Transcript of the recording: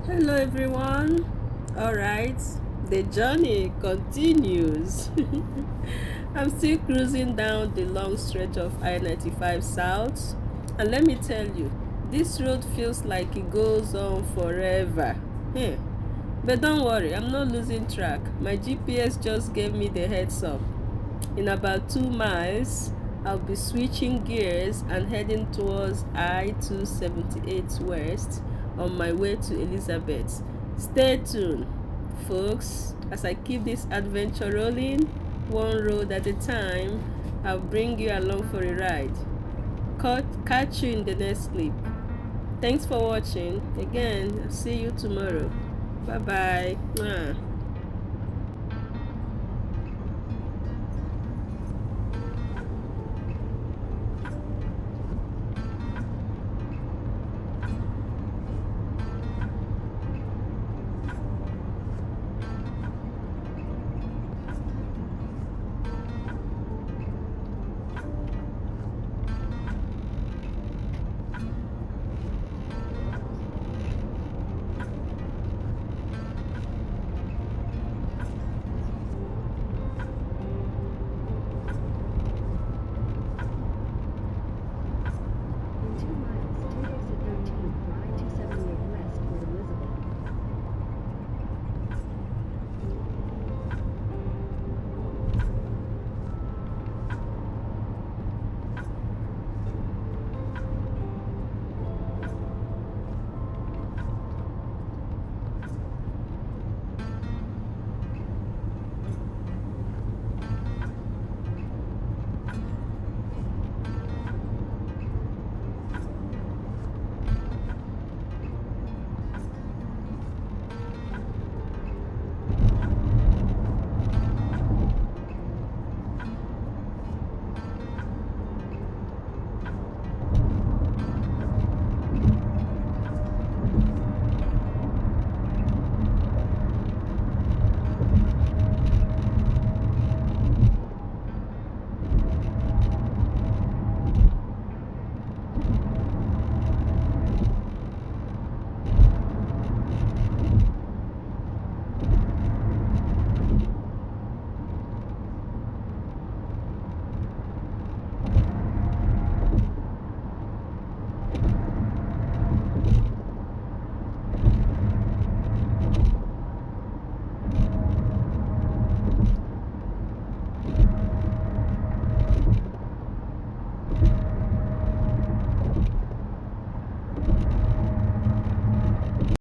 Hello everyone. All right, the journey continues. I'm still cruising down the long stretch of I-95 South, and let me tell you, this road feels like it goes on forever. Hmm. But don't worry, I'm not losing track. My GPS just gave me the heads up. In about 2 miles, I'll be switching gears and heading towards I-278 West on my way to Elizabeth. Stay tuned, folks, as I keep this adventure rolling, one road at a time. I'll bring you along for a ride. Catch you in the next clip. Thanks for watching. Again, I'll see you tomorrow. Bye bye.